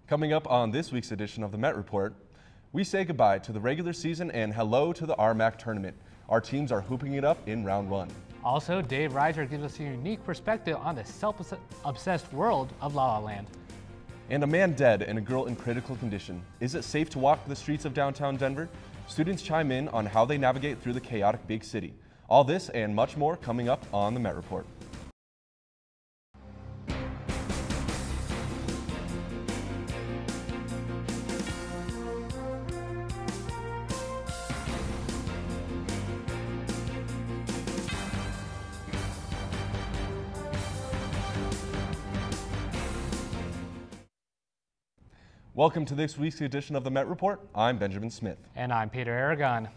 Coming up on this week's edition of the Met Report, we say goodbye to the regular season and hello to the RMAC tournament. Our teams are hooping it up in round one. Also, Dave Reiser gives us a unique perspective on the self-obsessed world of La La Land. And a man dead and a girl in critical condition. Is it safe to walk the streets of downtown Denver? Students chime in on how they navigate through the chaotic big city. All this and much more coming up on the Met Report. Welcome to this week's edition of the Met Report. I'm Benjamin Smith. And I'm Peter Aragon.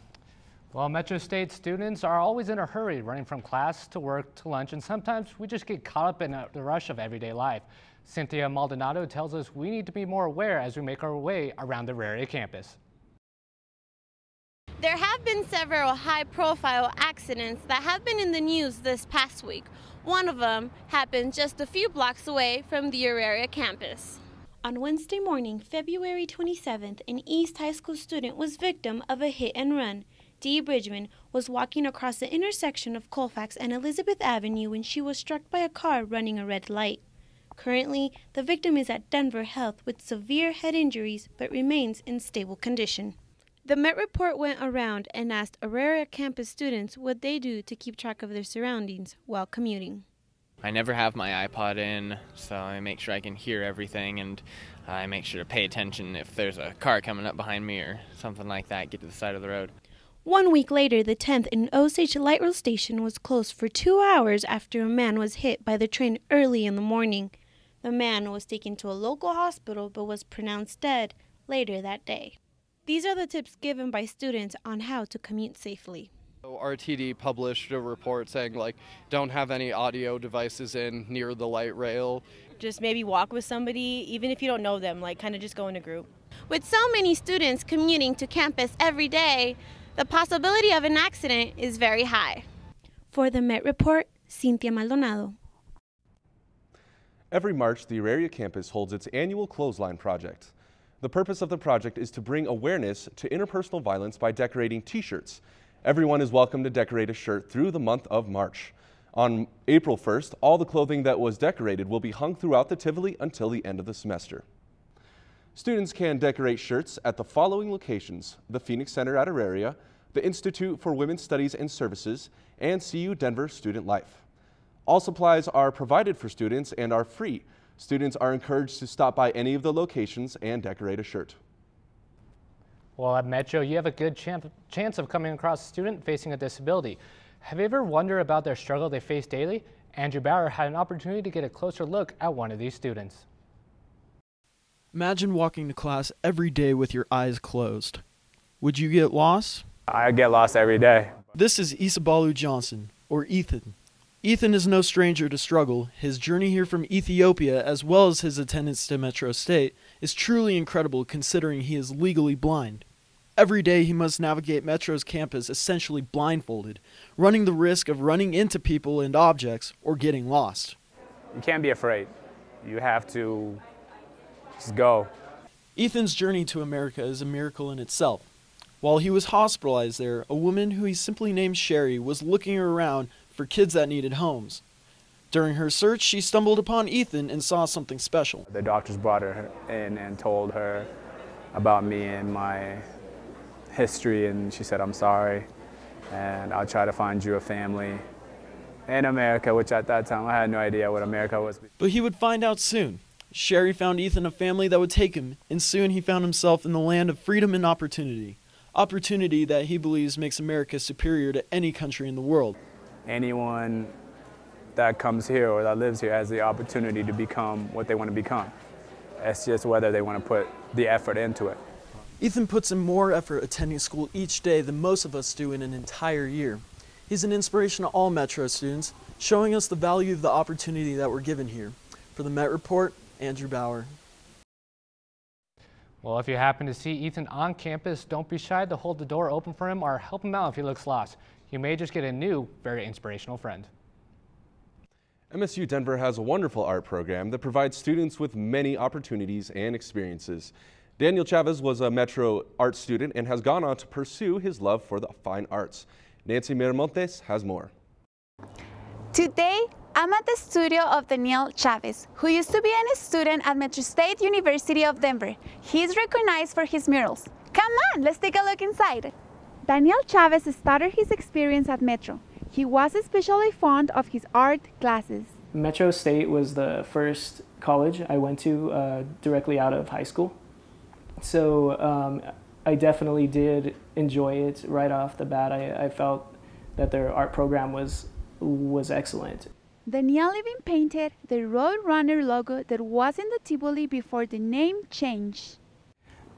Well, Metro State students are always in a hurry, running from class to work to lunch, and sometimes we just get caught up in the rush of everyday life. Cynthia Maldonado tells us we need to be more aware as we make our way around the Auraria campus. There have been several high-profile accidents that have been in the news this past week. One of them happened just a few blocks away from the Auraria campus. On Wednesday morning, February 27th, an East High School student was victim of a hit and run. Dee Bridgman was walking across the intersection of Colfax and Elizabeth Avenue when she was struck by a car running a red light. Currently, the victim is at Denver Health with severe head injuries but remains in stable condition. The Met Report went around and asked Auraria campus students what they do to keep track of their surroundings while commuting. I never have my iPod in, so I make sure I can hear everything, and I make sure to pay attention if there's a car coming up behind me or something like that, get to the side of the road. 1 week later, the 10th and Osage Light Rail station was closed for 2 hours after a man was hit by the train early in the morning. The man was taken to a local hospital but was pronounced dead later that day. These are the tips given by students on how to commute safely. RTD published a report saying, don't have any audio devices in near the light rail. Just maybe walk with somebody, even if you don't know them, kind of just go in a group. With so many students commuting to campus every day, the possibility of an accident is very high. For the Met Report, Cynthia Maldonado. Every March, the Auraria campus holds its annual Clothesline project. The purpose of the project is to bring awareness to interpersonal violence by decorating t-shirts. Everyone is welcome to decorate a shirt through the month of March. On April 1st, all the clothing that was decorated will be hung throughout the Tivoli until the end of the semester. Students can decorate shirts at the following locations: the Phoenix Center at Auraria, the Institute for Women's Studies and Services, and CU Denver Student Life. All supplies are provided for students and are free. Students are encouraged to stop by any of the locations and decorate a shirt. Well, at Metro, you have a good chance of coming across a student facing a disability. Have you ever wondered about their struggle they face daily? Andrew Bauer had an opportunity to get a closer look at one of these students. Imagine walking to class every day with your eyes closed. Would you get lost? I get lost every day. This is Isabalu Johnson, or Ethan. Ethan is no stranger to struggle. His journey here from Ethiopia, as well as his attendance to Metro State, is truly incredible considering he is legally blind. Every day he must navigate Metro's campus essentially blindfolded, running the risk of running into people and objects or getting lost. You can't be afraid. You have to just go. Ethan's journey to America is a miracle in itself. While he was hospitalized there, a woman who he simply named Sherry was looking around for kids that needed homes. During her search, she stumbled upon Ethan and saw something special. The doctors brought her in and told her about me and my history, and she said, "I'm sorry, and I'll try to find you a family in America," which at that time I had no idea what America was. But he would find out soon. Sherry found Ethan a family that would take him, and soon he found himself in the land of freedom and opportunity. Opportunity that he believes makes America superior to any country in the world. Anyone that comes here or that lives here has the opportunity to become what they want to become. It's just whether they want to put the effort into it. Ethan puts in more effort attending school each day than most of us do in an entire year. He's an inspiration to all Metro students, showing us the value of the opportunity that we're given here. For the Met Report, Andrew Bauer. Well, if you happen to see Ethan on campus, don't be shy to hold the door open for him or help him out if he looks lost. You may just get a new, very inspirational friend. MSU Denver has a wonderful art program that provides students with many opportunities and experiences. Daniel Chavez was a Metro art student and has gone on to pursue his love for the fine arts. Nancy Miramontes has more. Today, I'm at the studio of Daniel Chavez, who used to be a student at Metro State University of Denver. He's recognized for his murals. Come on, let's take a look inside. Daniel Chavez started his experience at Metro. He was especially fond of his art classes. Metro State was the first college I went to directly out of high school. So I definitely did enjoy it right off the bat. I felt that their art program was excellent. Daniel even painted the Roadrunner logo that was in the Tivoli before the name change.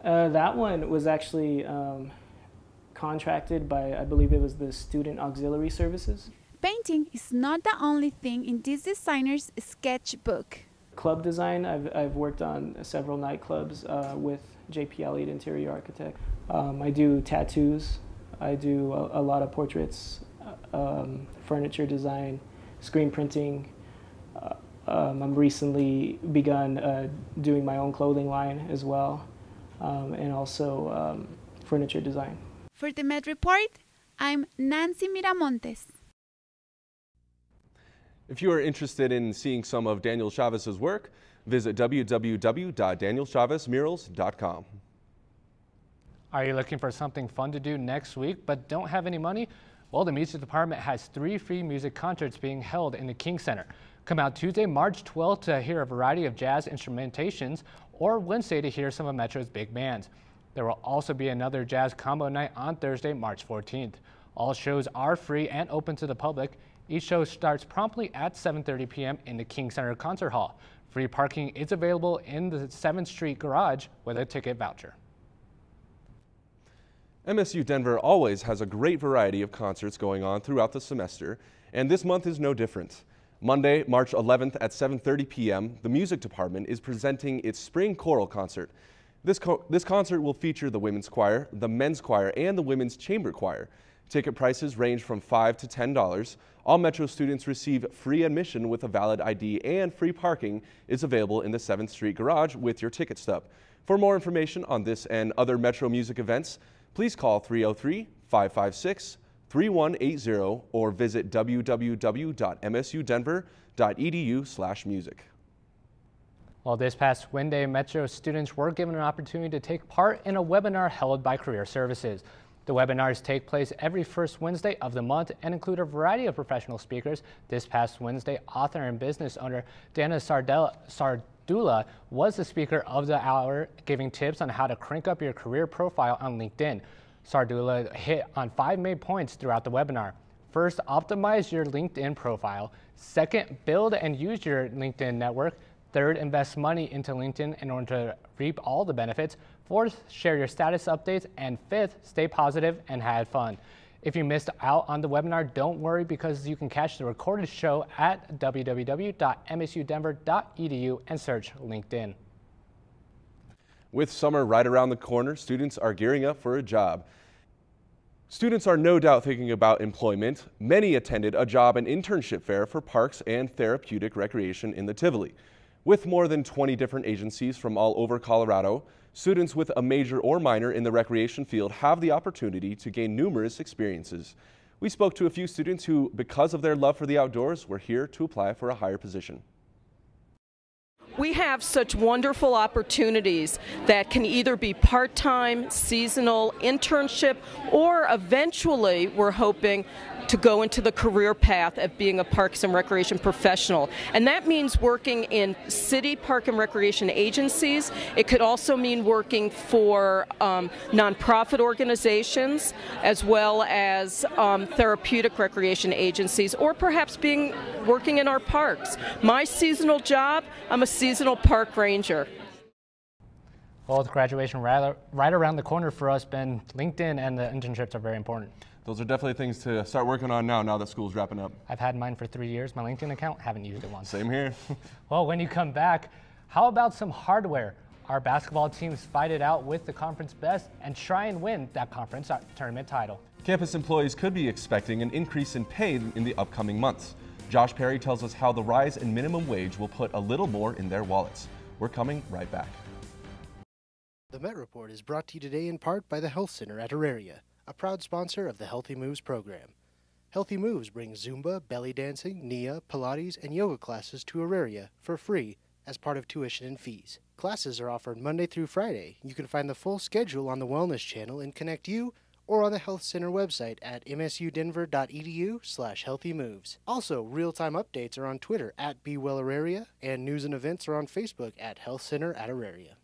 That one was actually contracted by, I believe it was the Student Auxiliary Services. Painting is not the only thing in this designer's sketchbook. Club design, I've worked on several nightclubs with J.P. Elliott Interior Architect. I do tattoos, I do a lot of portraits, furniture design, screen printing. I'm recently begun doing my own clothing line as well, and also furniture design. For the Met Report, I'm Nancy Miramontes. If you are interested in seeing some of Daniel Chavez's work, visit www.danielchavezmurals.com. Are you looking for something fun to do next week but don't have any money? Well, the music department has 3 free music concerts being held in the King Center. Come out Tuesday, March 12th to hear a variety of jazz instrumentations, or Wednesday to hear some of Metro's big bands. There will also be another jazz combo night on Thursday, March 14th. All shows are free and open to the public. Each show starts promptly at 7:30 p.m. in the King Center Concert Hall. Free parking is available in the 7th Street garage with a ticket voucher. MSU Denver always has a great variety of concerts going on throughout the semester, and this month is no different. Monday, March 11th at 7:30 p.m., the music department is presenting its spring choral concert. This concert will feature the women's choir, the men's choir, and the women's chamber choir. Ticket prices range from $5 to $10. All Metro students receive free admission with a valid ID, and free parking is available in the 7th Street garage with your ticket stub. For more information on this and other Metro music events, please call 303-556-3180 or visit www.msudenver.edu/music. Well, this past Wednesday, Metro students were given an opportunity to take part in a webinar held by Career Services. The webinars take place every first Wednesday of the month and include a variety of professional speakers. This past Wednesday, author and business owner Dana Sardula was the speaker of the hour, giving tips on how to crank up your career profile on LinkedIn. Sardula hit on 5 main points throughout the webinar. First, optimize your LinkedIn profile. Second, build and use your LinkedIn network. Third, invest money into LinkedIn in order to reap all the benefits. Fourth, share your status updates. And fifth, stay positive and have fun. If you missed out on the webinar, don't worry, because you can catch the recorded show at www.msudenver.edu and search LinkedIn. With summer right around the corner, students are gearing up for a job. Students are no doubt thinking about employment. Many attended a job and internship fair for parks and therapeutic recreation in the Tivoli. With more than 20 different agencies from all over Colorado, students with a major or minor in the recreation field have the opportunity to gain numerous experiences. We spoke to a few students who, because of their love for the outdoors, were here to apply for a higher position. We have such wonderful opportunities that can either be part-time, seasonal, internship, or eventually we're hoping to go into the career path of being a parks and recreation professional. And that means working in city park and recreation agencies. It could also mean working for nonprofit organizations, as well as therapeutic recreation agencies, or perhaps working in our parks. My seasonal job, I'm a seasonal park ranger. Well, with graduation right around the corner for us, Ben, LinkedIn and the internships are very important. Those are definitely things to start working on now that school's wrapping up. I've had mine for 3 years, my LinkedIn account, haven't used it once. Same here. Well, when you come back, how about some hardware? Our basketball teams fight it out with the conference best and try and win that conference tournament title. Campus employees could be expecting an increase in pay in the upcoming months. Josh Perry tells us how the rise in minimum wage will put a little more in their wallets. We're coming right back. The Met Report is brought to you today in part by the Health Center at Auraria, a proud sponsor of the Healthy Moves program. Healthy Moves brings Zumba, belly dancing, Nia, Pilates, and yoga classes to Auraria for free as part of tuition and fees. Classes are offered Monday through Friday. You can find the full schedule on the Wellness Channel in Connect You or on the Health Center website at msudenver.edu/healthymoves. Also, real-time updates are on Twitter at BeWellAuraria, and news and events are on Facebook at Health Center at Auraria.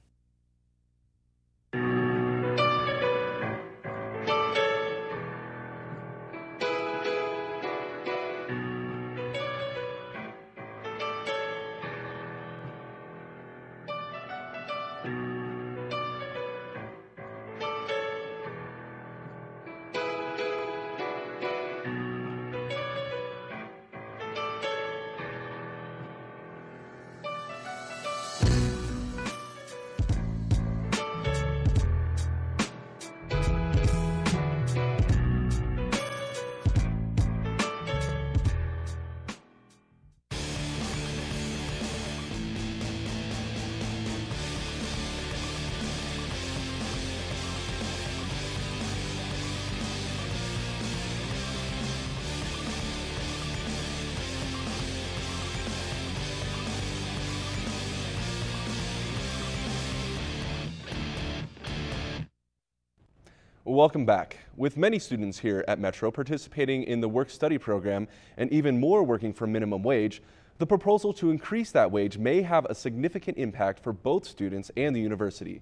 Welcome back. With many students here at Metro participating in the work-study program and even more working for minimum wage, the proposal to increase that wage may have a significant impact for both students and the university.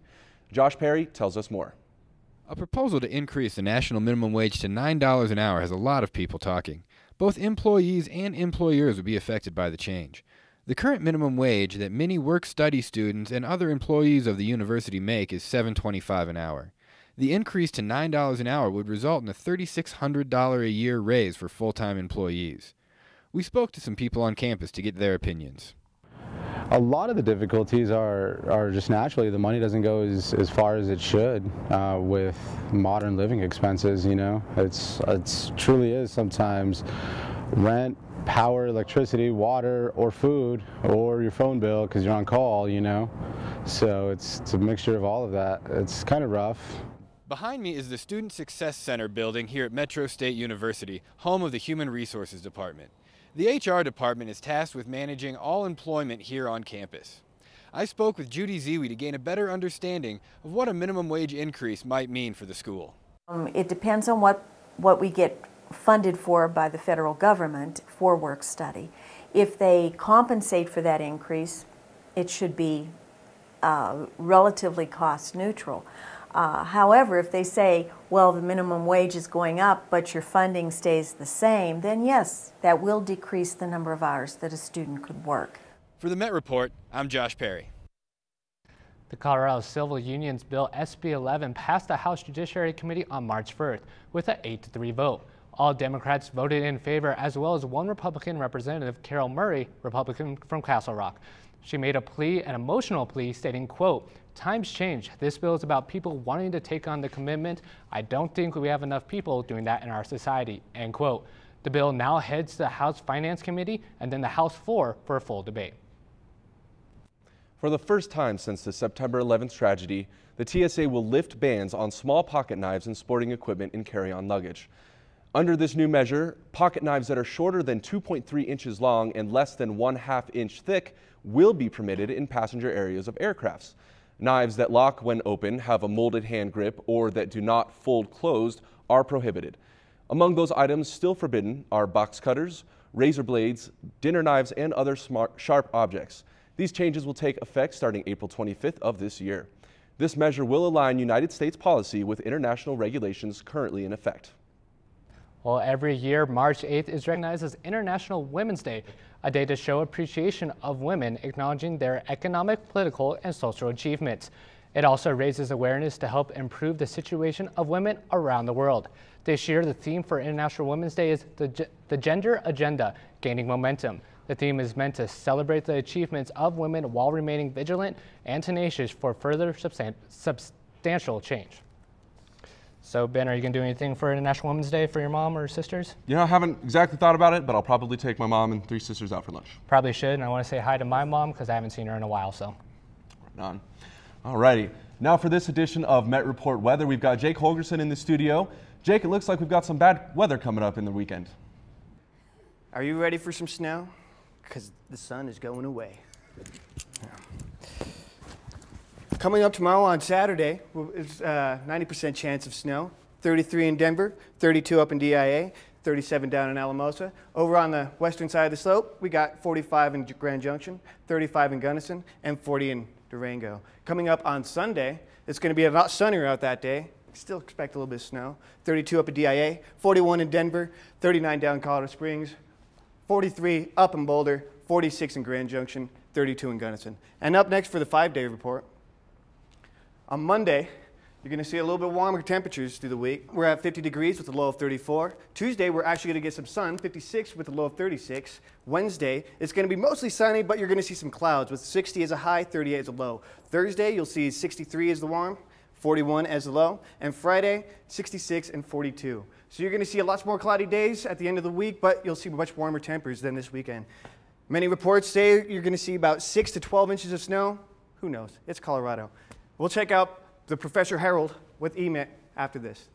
Josh Perry tells us more. A proposal to increase the national minimum wage to $9 an hour has a lot of people talking. Both employees and employers would be affected by the change. The current minimum wage that many work-study students and other employees of the university make is $7.25 an hour. The increase to $9 an hour would result in a $3,600 a year raise for full-time employees. We spoke to some people on campus to get their opinions. A lot of the difficulties are just naturally the money doesn't go as far as it should with modern living expenses. You know, it's truly is sometimes rent, power, electricity, water, or food, or your phone bill because you're on call. You know, so it's a mixture of all of that. It's kind of rough. Behind me is the Student Success Center building here at Metro State University, home of the Human Resources Department. The HR department is tasked with managing all employment here on campus. I spoke with Judy Ziwi to gain a better understanding of what a minimum wage increase might mean for the school. It depends on what we get funded for by the federal government for work study. If they compensate for that increase, it should be relatively cost neutral. However, if they say, well, the minimum wage is going up, but your funding stays the same, then yes, that will decrease the number of hours that a student could work. For the Met Report, I'm Josh Perry. The Colorado Civil Unions Bill SB 11 passed the House Judiciary Committee on March 1st with an 8-3 vote. All Democrats voted in favor, as well as one Republican representative, Carol Murray, Republican from Castle Rock. She made a plea, an emotional plea, stating, quote, "Times change. This bill is about people wanting to take on the commitment. I don't think we have enough people doing that in our society," end quote. The bill now heads to the House Finance Committee and then the House floor for a full debate. For the first time since the September 11th tragedy, the TSA will lift bans on small pocket knives and sporting equipment in carry-on luggage. Under this new measure, pocket knives that are shorter than 2.3 inches long and less than 1/2 inch thick will be permitted in passenger areas of aircrafts. Knives that lock when open, have a molded hand grip, or that do not fold closed are prohibited. Among those items still forbidden are box cutters, razor blades, dinner knives, and other sharp objects. These changes will take effect starting April 25th of this year. This measure will align United States policy with international regulations currently in effect. Well, every year, March 8th is recognized as International Women's Day, a day to show appreciation of women, acknowledging their economic, political, and social achievements. It also raises awareness to help improve the situation of women around the world. This year, the theme for International Women's Day is the Gender Agenda, Gaining Momentum. The theme is meant to celebrate the achievements of women while remaining vigilant and tenacious for further substantial change. So Ben, are you going to do anything for International Women's Day for your mom or sisters? You know, I haven't exactly thought about it, but I'll probably take my mom and 3 sisters out for lunch. Probably should, and I want to say hi to my mom because I haven't seen her in a while, so. Right on. Alrighty, now for this edition of Met Report Weather, we've got Jake Holgerson in the studio. Jake, it looks like we've got some bad weather coming up in the weekend. Are you ready for some snow? Because the sun is going away. Coming up tomorrow on Saturday, it's 90% chance of snow. 33 in Denver, 32 up in DIA, 37 down in Alamosa. Over on the western side of the slope, we got 45 in Grand Junction, 35 in Gunnison, and 40 in Durango. Coming up on Sunday, it's going to be a lot sunnier out that day. Still expect a little bit of snow. 32 up at DIA, 41 in Denver, 39 down in Colorado Springs, 43 up in Boulder, 46 in Grand Junction, 32 in Gunnison. And up next for the 5-day report. On Monday, you're going to see a little bit warmer temperatures through the week. We're at 50 degrees with a low of 34. Tuesday, we're actually going to get some sun, 56 with a low of 36. Wednesday, it's going to be mostly sunny, but you're going to see some clouds with 60 as a high, 38 as a low. Thursday, you'll see 63 as the warm, 41 as the low. And Friday, 66 and 42. So you're going to see a lot more cloudy days at the end of the week, but you'll see much warmer temperatures than this weekend. Many reports say you're going to see about 6 to 12 inches of snow. Who knows? It's Colorado. We'll check out the Professor Harold with EntertainMET after this.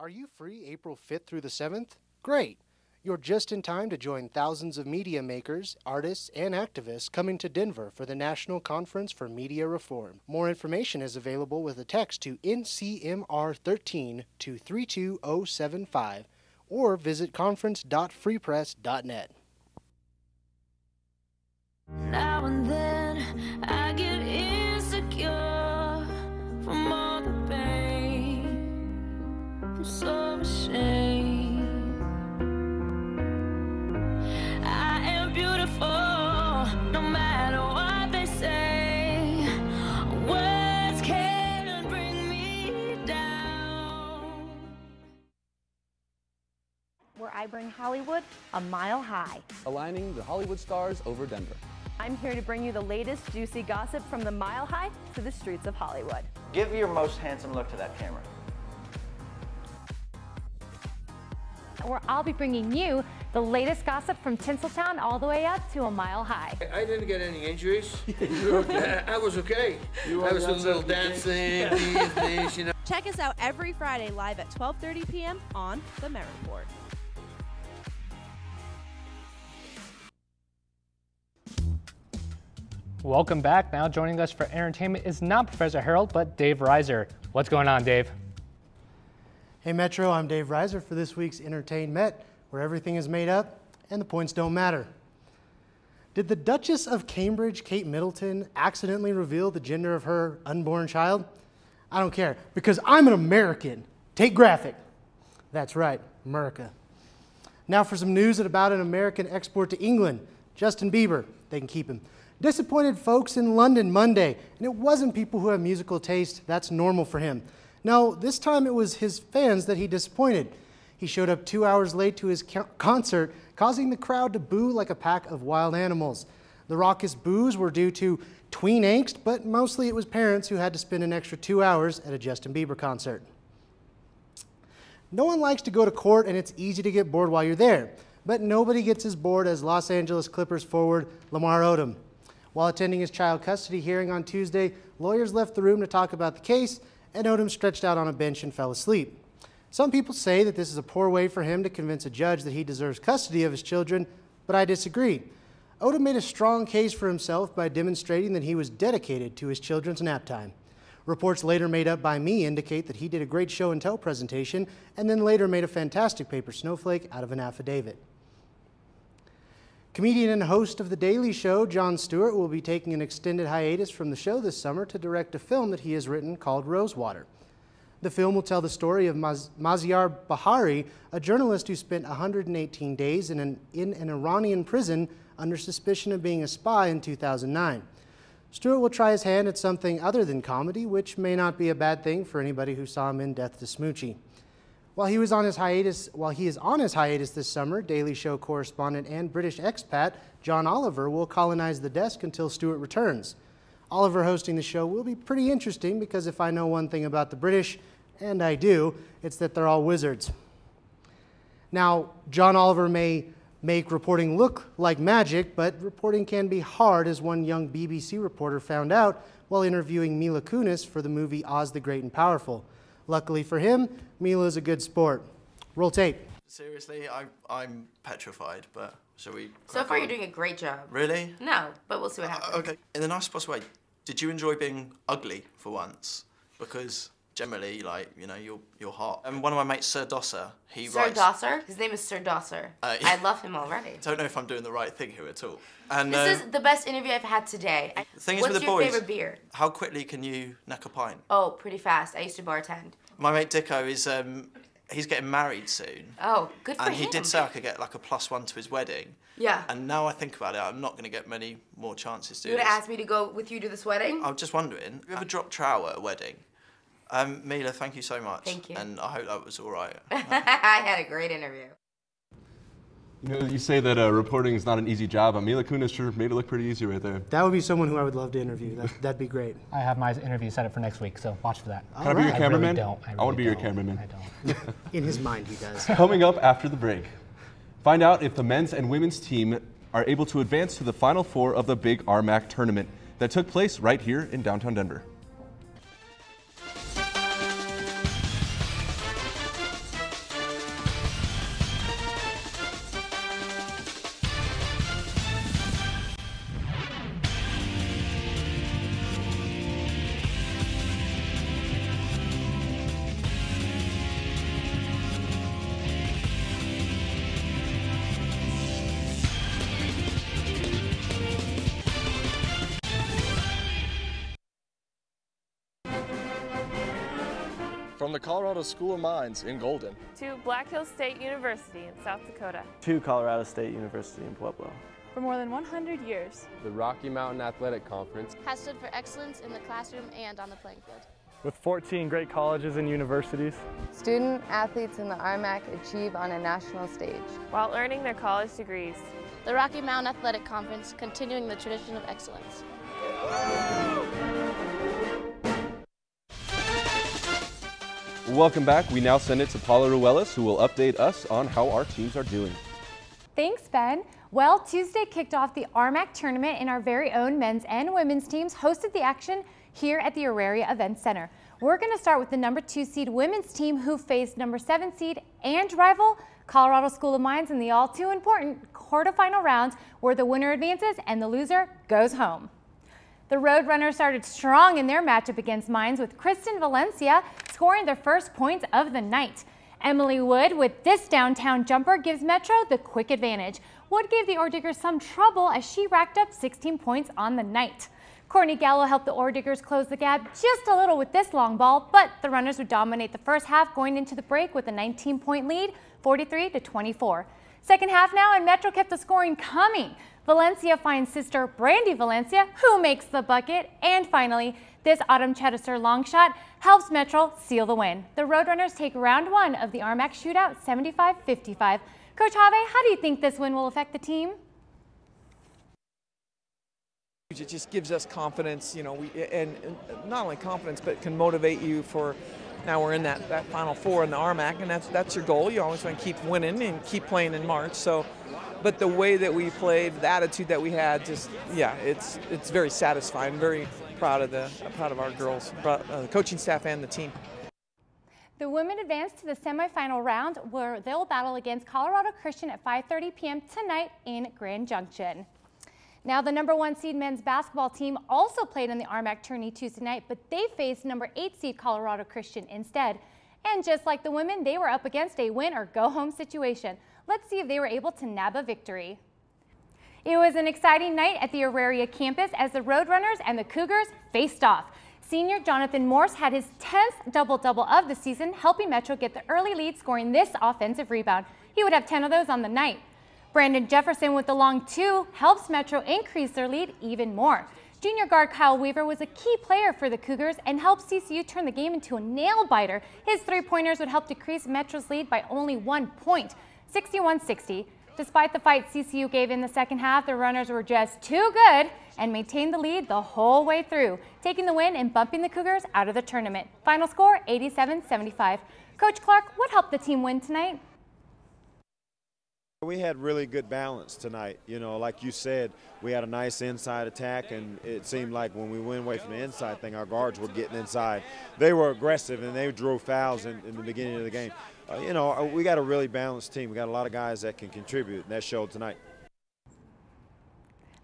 Are you free April 5th through the 7th? Great! You're just in time to join thousands of media makers, artists, and activists coming to Denver for the National Conference for Media Reform. More information is available with a text to NCMR13 to 32075 or visit conference.freepress.net. Now and then I get insecure from all the pain. I'm so ashamed. I am beautiful no matter what they say. Words can't bring me down. Where I bring Hollywood a mile high. Aligning the Hollywood stars over Denver. I'm here to bring you the latest juicy gossip from the mile high to the streets of Hollywood. Give your most handsome look to that camera. Where I'll be bringing you the latest gossip from Tinseltown all the way up to a mile high. I didn't get any injuries. I was okay. I was doing a little dancing, things, you know. Check us out every Friday live at 12:30 p.m. on The Met Report. Welcome back. Now joining us for entertainment is not Professor Harold, but Dave Reiser. What's going on, Dave? Hey Metro, I'm Dave Reiser for this week's EntertainMET, where everything is made up and the points don't matter. Did the Duchess of Cambridge, Kate Middleton, accidentally reveal the gender of her unborn child? I don't care, because I'm an American. Take graphic. That's right, America. Now for some news about an American export to England, Justin Bieber. They can keep him. Disappointed folks in London Monday, and it wasn't people who have musical taste. That's normal for him. No, this time it was his fans that he disappointed. He showed up 2 hours late to his concert, causing the crowd to boo like a pack of wild animals. The raucous boos were due to tween angst, but mostly it was parents who had to spend an extra 2 hours at a Justin Bieber concert. No one likes to go to court, and it's easy to get bored while you're there, but nobody gets as bored as Los Angeles Clippers forward Lamar Odom. While attending his child custody hearing on Tuesday, lawyers left the room to talk about the case, and Odom stretched out on a bench and fell asleep. Some people say that this is a poor way for him to convince a judge that he deserves custody of his children, but I disagree. Odom made a strong case for himself by demonstrating that he was dedicated to his children's nap time. Reports later made up by me indicate that he did a great show and tell presentation and then later made a fantastic paper snowflake out of an affidavit. Comedian and host of The Daily Show, Jon Stewart, will be taking an extended hiatus from the show this summer to direct a film that he has written called Rosewater. The film will tell the story of Maziar Bahari, a journalist who spent 118 days in an Iranian prison under suspicion of being a spy in 2009. Stewart will try his hand at something other than comedy, which may not be a bad thing for anybody who saw him in Death to Smoochie. While he is on his hiatus this summer, Daily Show correspondent and British expat John Oliver will colonize the desk until Stewart returns. Oliver hosting the show will be pretty interesting because if I know one thing about the British, and I do, it's that they're all wizards. Now, John Oliver may make reporting look like magic, but reporting can be hard, as one young BBC reporter found out while interviewing Mila Kunis for the movie Oz the Great and Powerful. Luckily for him, Mila is a good sport. Roll tape. Seriously, I'm petrified, but shall we? So far, you're doing a great job. Really? No, but we'll see what happens. Okay. In the nicest possible way, did you enjoy being ugly for once? Because generally, like, you know, you're hot. And one of my mates, Sir Dosser, he writes... Sir Dosser? His name is Sir Dosser. Yeah. I love him already. Don't know if I'm doing the right thing here at all. And this is the best interview I've had today. The thing is What's with the your boys, favorite beer? How quickly can you neck a pint? Oh, pretty fast. I used to bartend. My mate Dicko is, he's getting married soon. Oh, good for him. And he did say I could get like a +1 to his wedding. Yeah. And now I think about it, I'm not going to get many more chances to do You would this. ask me to go with you to this wedding? I'm just wondering, have you ever dropped trout at a wedding? Mila, thank you so much. Thank you. And I hope that was all right. I had a great interview. You know, you say that reporting is not an easy job, but Mila Kunis sure made it look pretty easy right there. That would be someone who I would love to interview. That'd be great. I have my interview set up for next week, so watch for that. Can I be your cameraman? I really don't. I want to be your cameraman. I don't. In his mind, he does. Coming up after the break, find out if the men's and women's team are able to advance to the Final Four of the Big RMAC tournament that took place right here in downtown Denver. From the Colorado School of Mines in Golden. To Black Hills State University in South Dakota. To Colorado State University in Pueblo. For more than 100 years. The Rocky Mountain Athletic Conference has stood for excellence in the classroom and on the playing field. With 14 great colleges and universities. Student athletes in the RMAC achieve on a national stage. While earning their college degrees. The Rocky Mountain Athletic Conference, continuing the tradition of excellence. Welcome back. We now send it to Paula Ruelas, who will update us on how our teams are doing. Thanks, Ben. Well, Tuesday kicked off the RMAC tournament, and our very own men's and women's teams hosted the action here at the Auraria Event Center. We're going to start with the #2 seed women's team, who faced #7 seed and rival Colorado School of Mines in the all too important quarterfinal round, where the winner advances and the loser goes home. The Roadrunners started strong in their matchup against Mines, with Kristen Valencia scoring their first points of the night. Emily Wood with this downtown jumper gives Metro the quick advantage. Wood gave the Orediggers some trouble as she racked up 16 points on the night. Courtney Gallo helped the Orediggers close the gap just a little with this long ball, but the Runners would dominate the first half, going into the break with a 19-point lead, 43-24. Second half now, and Metro kept the scoring coming. Valencia finds sister Brandy Valencia, who makes the bucket. And finally, this Autumn Chedester long shot helps Metro seal the win. The Roadrunners take round one of the RMAC shootout 75-55. Coach Have, how do you think this win will affect the team? It just gives us confidence, you know, and not only confidence, but can motivate you for, now we're in that Final Four in the RMAC, and that's your goal. You always want to keep winning and keep playing in March. So, but the way that we played, the attitude that we had, just, yeah, it's very satisfying. Very proud of our girls, the coaching staff and the team. The women advance to the semifinal round, where they'll battle against Colorado Christian at 5:30 p.m. tonight in Grand Junction. Now, the #1 seed men's basketball team also played in the RMAC tourney Tuesday night, but they faced #8 seed Colorado Christian instead. And just like the women, they were up against a win or go home situation. Let's see if they were able to nab a victory. It was an exciting night at the Auraria campus as the Roadrunners and the Cougars faced off. Senior Jonathan Morse had his 10th double-double of the season, helping Metro get the early lead, scoring this offensive rebound. He would have 10 of those on the night. Brandon Jefferson with the long two helps Metro increase their lead even more. Junior guard Kyle Weaver was a key player for the Cougars and helped CCU turn the game into a nail-biter. His three-pointers would help decrease Metro's lead by only 1 point, 61-60. Despite the fight CCU gave in the second half, the Runners were just too good and maintained the lead the whole way through, taking the win and bumping the Cougars out of the tournament. Final score 87-75. Coach Clark, what helped the team win tonight? We had really good balance tonight. You know, like you said, we had a nice inside attack, and it seemed like when we went away from the inside thing, our guards were getting inside. They were aggressive, and they drew fouls in the beginning of the game. You know, we got a really balanced team. We got a lot of guys that can contribute, and that showed tonight.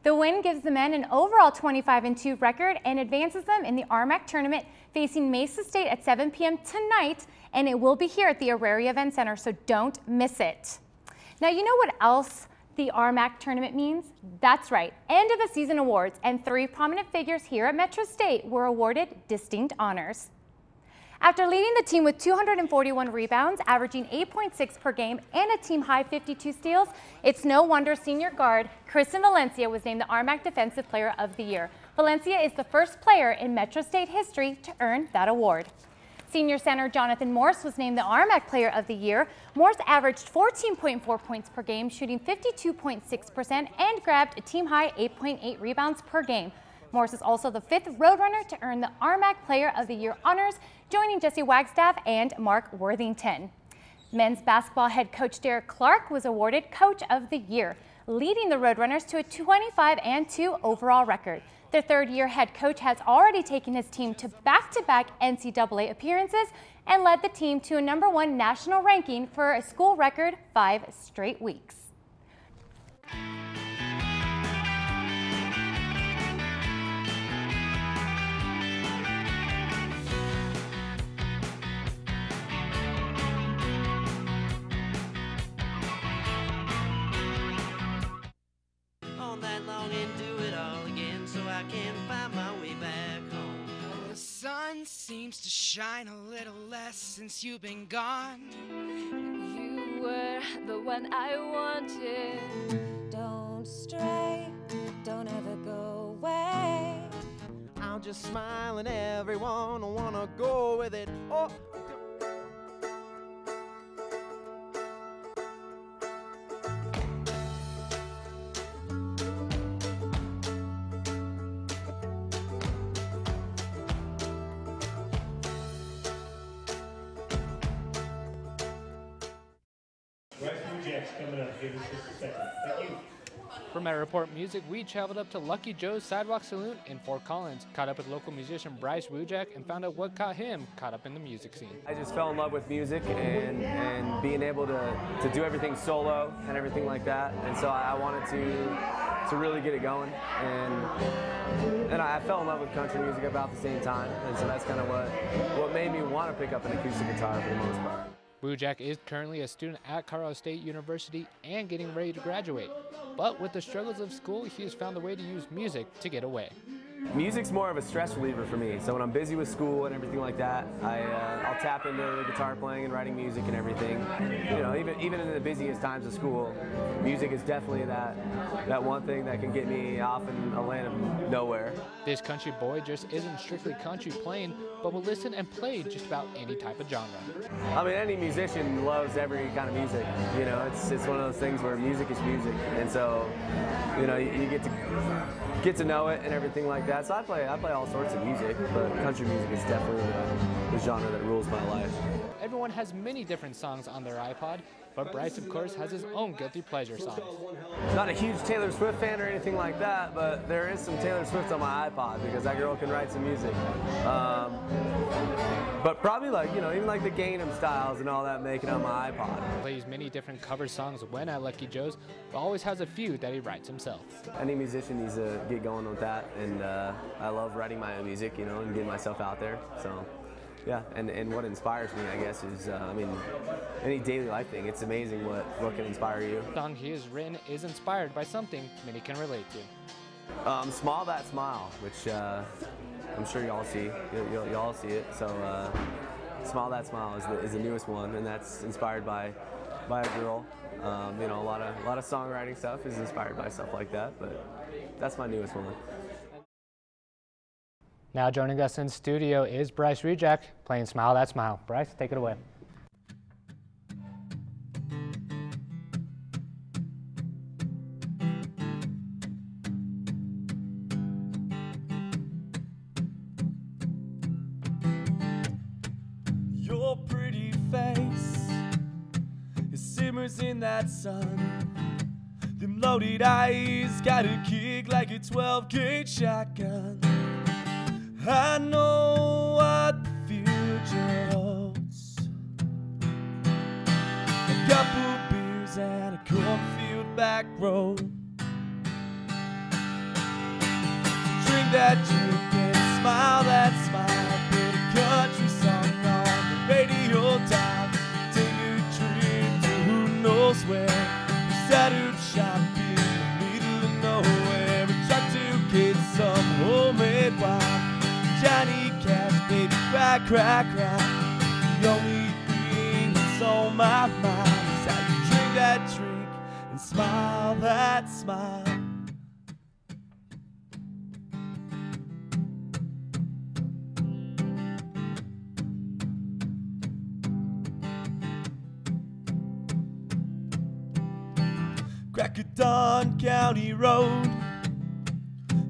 The win gives the men an overall 25-2 record and advances them in the RMAC tournament, facing Mesa State at 7 p.m. tonight, and it will be here at the Auraria Event Center, so don't miss it. Now, you know what else the RMAC tournament means? That's right, end of the season awards, and 3 prominent figures here at Metro State were awarded distinct honors. After leading the team with 241 rebounds, averaging 8.6 per game, and a team-high 52 steals, it's no wonder senior guard Kristen Valencia was named the RMAC Defensive Player of the Year. Valencia is the first player in Metro State history to earn that award. Senior center Jonathan Morse was named the RMAC Player of the Year. Morse averaged 14.4 points per game, shooting 52.6%, and grabbed a team-high 8.8 rebounds per game. Morse is also the 5th Roadrunner to earn the RMAC Player of the Year honors, joining Jesse Wagstaff and Mark Worthington. Men's basketball head coach Derek Clark was awarded Coach of the Year, leading the Roadrunners to a 25-2 overall record. The 3rd-year head coach has already taken his team to back-to-back NCAA appearances and led the team to a #1 national ranking for a school record 5 straight weeks. On that long and do it all again so I can find my way back home. The sun seems to shine a little less since you've been gone. You were the one I wanted. Don't stray, don't ever go away. I'll just smile and everyone will wanna go with it. Oh. Coming up. Give us just a second. Thank you. For Met Report Music, we traveled up to Lucky Joe's Sidewalk Saloon in Fort Collins, caught up with local musician Bryce Rujak, and found out what got him caught up in the music scene. I just fell in love with music and being able to do everything solo and everything like that. And so I wanted to really get it going. And I fell in love with country music about the same time. And so that's kind of what made me want to pick up an acoustic guitar for the most part. Rujak is currently a student at Colorado State University and getting ready to graduate. But with the struggles of school, he has found a way to use music to get away. Music's more of a stress reliever for me. So when I'm busy with school and everything like that, I'll tap into the guitar playing and writing music and everything. You know, even in the busiest times of school, music is definitely that one thing that can get me off in a land of nowhere. This country boy just isn't strictly country playing, but will listen and play just about any type of genre. I mean, any musician loves every kind of music. You know, it's one of those things where music is music, and so you know you get to know it and everything like that. So I play all sorts of music, but country music is definitely the genre that rules my life. Everyone has many different songs on their iPod, but Bryce, of course, has his own guilty pleasure songs. Not a huge Taylor Swift fan or anything like that, but there is some Taylor Swift on my iPod because that girl can write some music. But probably like, you know, even like the Gangnam Styles and all that make it on my iPod. He plays many different cover songs when at Lucky Joe's, but always has a few that he writes himself. Any musician needs to get going with that, and I love writing my own music, you know, and getting myself out there. So, yeah, and what inspires me, I guess, is, I mean, any daily life thing. It's amazing what can inspire you. The song he has written is inspired by something many can relate to. Smile That Smile, which I'm sure y'all see. Y'all see it. So, Smile That Smile is the newest one, and that's inspired by a girl. You know, a lot of songwriting stuff is inspired by stuff like that, but that's my newest one. Now joining us in studio is Bryce Rujak playing Smile That Smile. Bryce, take it away. your pretty face. It simmers in that sun. Them loaded eyes got a kick like a 12-gauge shotgun. I know what the future holds. A couple beers and a cornfield back road. Drink that drink and smile that smile. Put a country song on the radio dial. Take a trip to who knows where. Set up shop in the middle of nowhere. We try to get some homemade wine. Johnny Cash, baby, cry, cry, cry. The only thing that's on my mind is how you drink that drink and smile that smile. Crackadon County Road,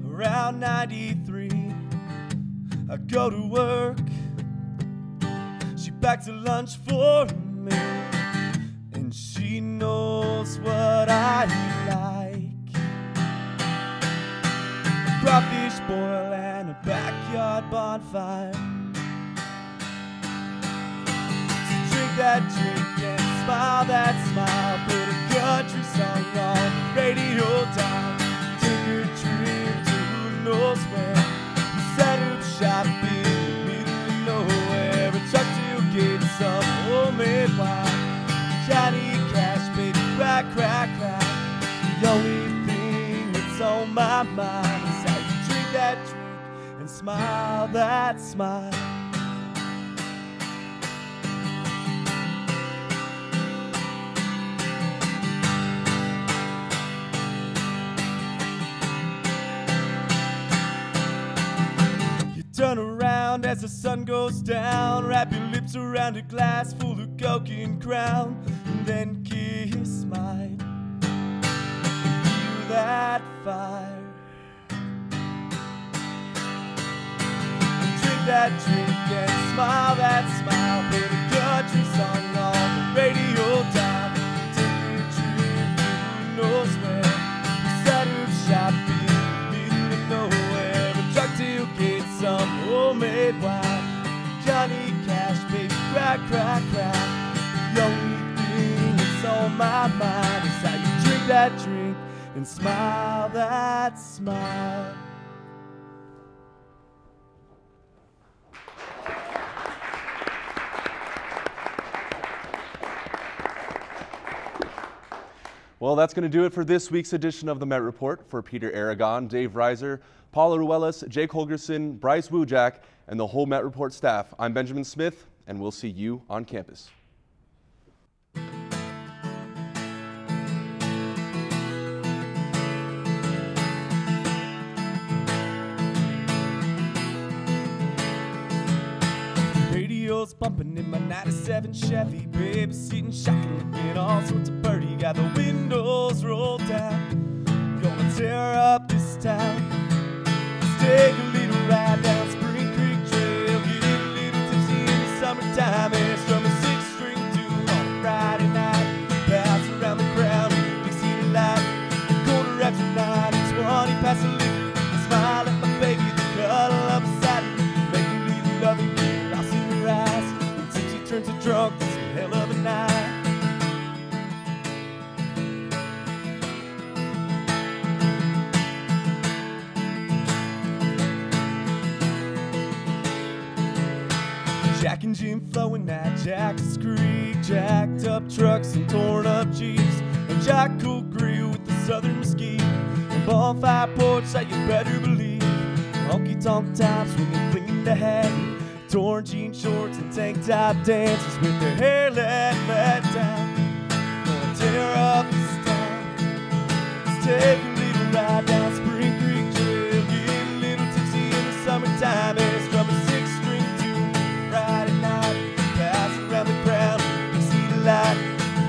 around 93. I go to work, she packs a lunch for me, and she knows what I like. A crawfish boil and a backyard bonfire. So drink that drink and smile that smile. Put a country song on the radio dial. Take a trip to who knows where. Set up shop in the middle of nowhere. A truck to get some homemade wine. Johnny Cash, baby, cry, cry, cry. The only thing that's on my mind is how you drink that drink and smile that smile. Turn around as the sun goes down. Wrap your lips around a glass full of Coke and Crown, and then kiss mine and feel that fire. And drink that drink and smile that smile. Put a country song on the radio dial. Take a trip to who knows where. We set up shop in the middle of nowhere. A truck to get some homemade wine. Johnny Cash, baby, cry, cry, cry. The only thing that's on my mind is how you drink that drink and smile that smile. Well, that's going to do it for this week's edition of the Met Report. For Peter Aragon, Dave Reiser, Paula Ruelas, Jake Holgerson, Bryce Wujak, and the whole Met Report staff, I'm Benjamin Smith, and we'll see you on campus. Radio's bumping in my 97 Chevy, baby sitting shocking, looking all sorts of birdie. Got the windows rolled down, gonna tear up this town. Let's take a little ride down Spring Creek Trail, get a little tipsy in the summertime, and strum a 6-string tune on a Friday night. Pass around the crowd with a big city light. Quarter after 9, it's 20 past the liquor. I smile at my baby, the cuddle up beside me, make a little loving good. I'll see her eyes, when tipsy turns to drunk, it's a hell of a night. Jack and Jim flowing at Jack's Creek, jacked up trucks and torn up Jeeps, a Jocko grill with the southern mesquite, a bonfire porch that you better believe, honky tonk tops when they're flinging the hat, torn jean shorts and tank top dancers with their hair let down. Gonna tear up this town. Let's take a little ride down Spring Creek Trail, get a little tipsy in the summertime, and strum a 6-string tune Friday night. Pass around the crowd, you see the light.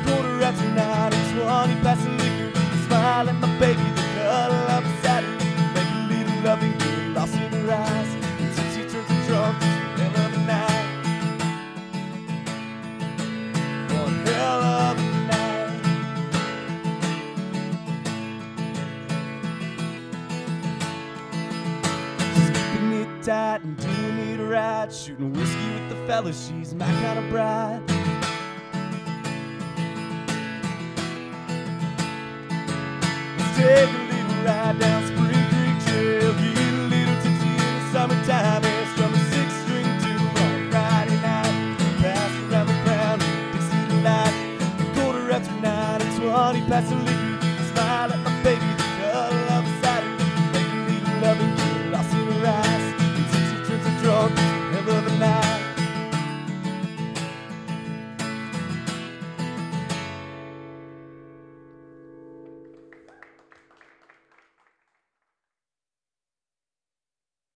Quarter after 9, it's 20 past the liquor. Smile at my baby, the cuddle up beside her, make a little loving good, lost in her eyes. And tipsy turns to drunk, it's a hell of a night. tight and do you need a ride? Shooting whiskey with the fellas, she's my kind of bride. Let's take a little ride down Spring Creek Trail, get a little tipsy in the summertime, and strum a 6-string tune on a Friday night. Pass around the crown, Dixie Delight, a quarter after 9 and 20 past the